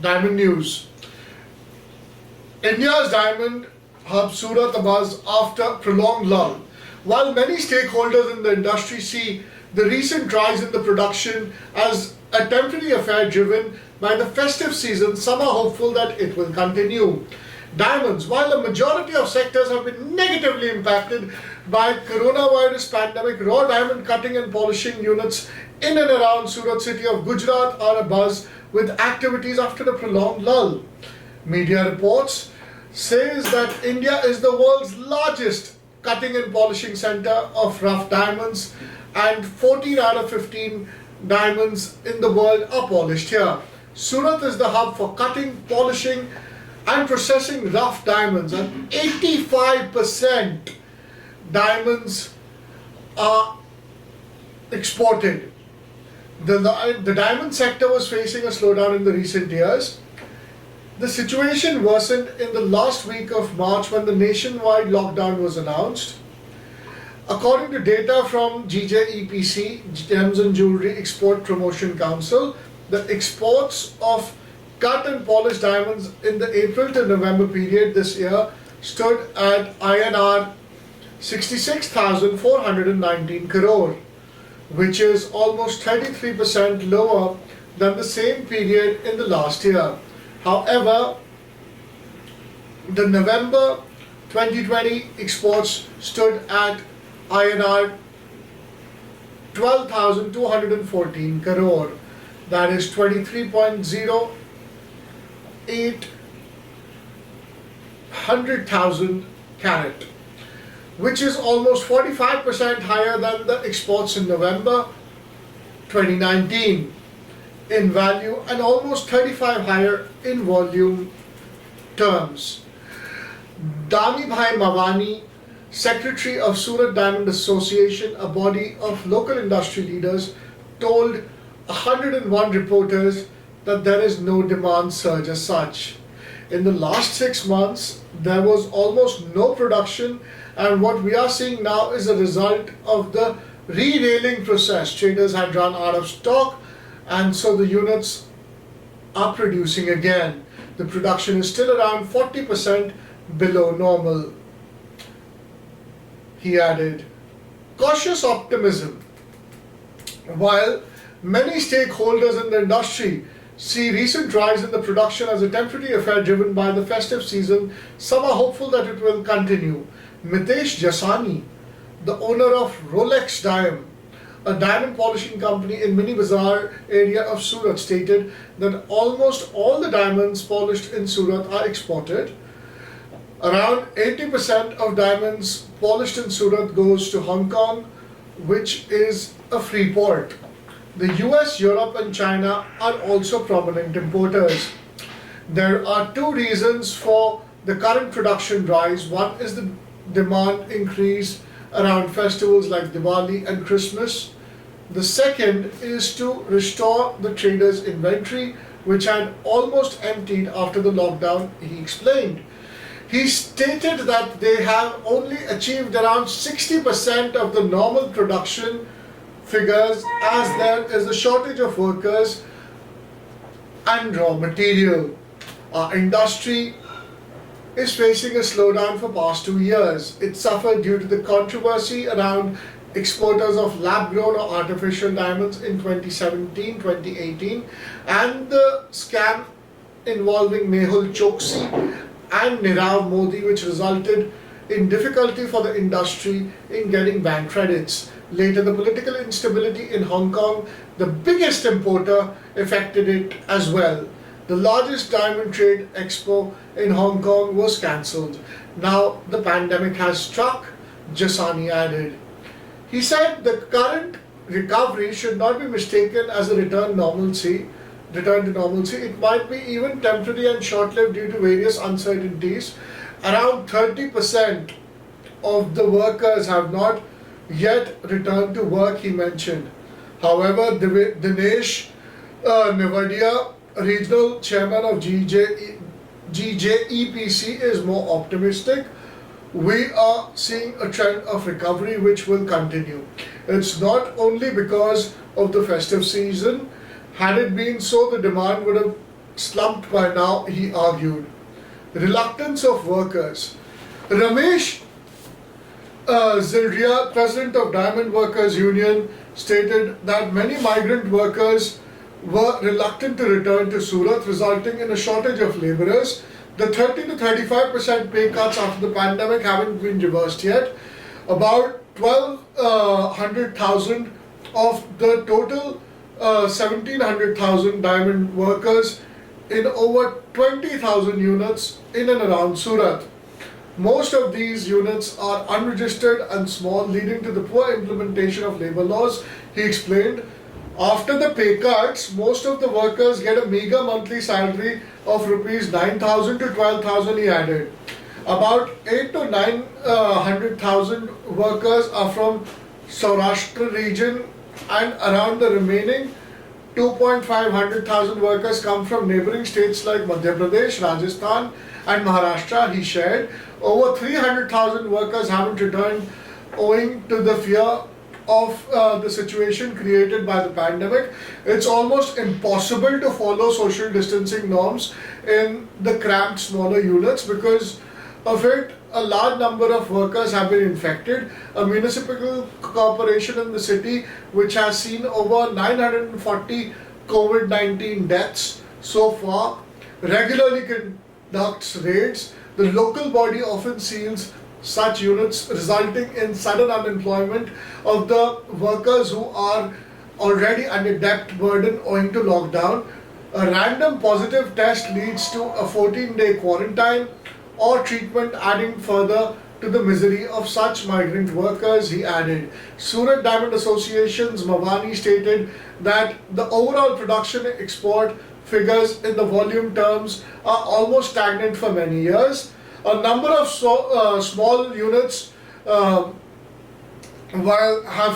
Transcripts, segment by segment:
Diamond news. India's diamond hub Surat abuzz after prolonged lull. While many stakeholders in the industry see the recent rise in the production as a temporary affair driven by the festive season, some are hopeful that it will continue. Diamonds. While a majority of sectors have been negatively impacted by coronavirus pandemic, raw diamond cutting and polishing units in and around Surat city of Gujarat are abuzz with activities after a prolonged lull. Media reports says that India is the world's largest cutting and polishing center of rough diamonds, and 14 out of 15 diamonds in the world are polished here. Surat is the hub for cutting, polishing and processing rough diamonds, and 85% diamonds are exported. The diamond sector was facing a slowdown in the recent years. The situation worsened in the last week of March when the nationwide lockdown was announced. According to data from GJEPC, Gems and Jewelry Export Promotion Council, the exports of cut and polished diamonds in the April to November period this year stood at INR 66,419 crore, which is almost 33% lower than the same period in the last year. However, the November 2020 exports stood at INR 12,214 crore, that is 23.08 100,000 carat, which is almost 45% higher than the exports in November 2019 in value and almost 35 higher in volume terms. Dami Bhai Mawani, Secretary of Surat Diamond Association, a body of local industry leaders, told 101 reporters that there is no demand surge as such. In the last 6 months, there was almost no production, and what we are seeing now is a result of the re-railing process. Traders had run out of stock, and so the units are producing again. The production is still around 40% below normal. He added, cautious optimism. While many stakeholders in the industry see recent rise in the production as a temporary affair driven by the festive season, some are hopeful that it will continue. Mitesh Jasani, the owner of Rolex Diamond, a diamond polishing company in Mini Bazaar area of Surat, stated that almost all the diamonds polished in Surat are exported. Around 80% of diamonds polished in Surat goes to Hong Kong, which is a free port. The US, Europe and China are also prominent importers. There are two reasons for the current production rise. One is the demand increase around festivals like Diwali and Christmas. The second is to restore the traders' inventory, which had almost emptied after the lockdown, he explained. He stated that they have only achieved around 60% of the normal production figures as there is a shortage of workers and raw material. Our industry is facing a slowdown for past 2 years. It suffered due to the controversy around exporters of lab-grown or artificial diamonds in 2017-2018 and the scam involving Mehul Choksi and Nirav Modi, which resulted in difficulty for the industry in getting bank credits. Later, the political instability in Hong Kong, the biggest importer, affected it as well. The largest diamond trade expo in Hong Kong was cancelled. Now the pandemic has struck, Jasani added. He said the current recovery should not be mistaken as a return to normalcy. It might be even temporary and short-lived due to various uncertainties. Around 30% of the workers have not yet returned to work, he mentioned. However, Dinesh Nevadia, regional chairman of GJEPC, is more optimistic. We are seeing a trend of recovery which will continue. It's not only because of the festive season. Had it been so, the demand would have slumped by now, he argued. Reluctance of workers. Ramesh Zildria, president of Diamond Workers Union, stated that many migrant workers were reluctant to return to Surat, resulting in a shortage of labourers. The 30 to 35% pay cuts after the pandemic haven't been reversed yet. About 1,200,000 of the total 1,700,000 diamond workers in over 20,000 units in and around Surat. Most of these units are unregistered and small, leading to the poor implementation of labour laws, he explained. After the pay cuts, most of the workers get a meager monthly salary of rupees 9,000 to 12,000, he added. About 8 to 900,000 workers are from Saurashtra region, and around the remaining 2,500,000 workers come from neighbouring states like Madhya Pradesh, Rajasthan and Maharashtra, he shared. Over 300,000 workers haven't returned owing to the fear of the situation created by the pandemic. It's almost impossible to follow social distancing norms in the cramped smaller units because of it. A large number of workers have been infected. A municipal corporation in the city, which has seen over 940 COVID-19 deaths so far, regularly conducts raids. The local body often seals such units, resulting in sudden unemployment of the workers who are already under debt burden owing to lockdown. A random positive test leads to a 14-day quarantine or treatment, adding further to the misery of such migrant workers, he added. Surat Diamond Association's Mawani stated that the overall production export figures in the volume terms are almost stagnant for many years. A number of small units have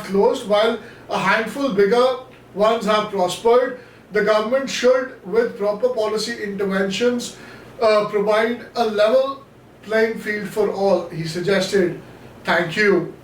closed, while a handful bigger ones have prospered. The government should, with proper policy interventions, provide a level playing field for all, he suggested. Thank you.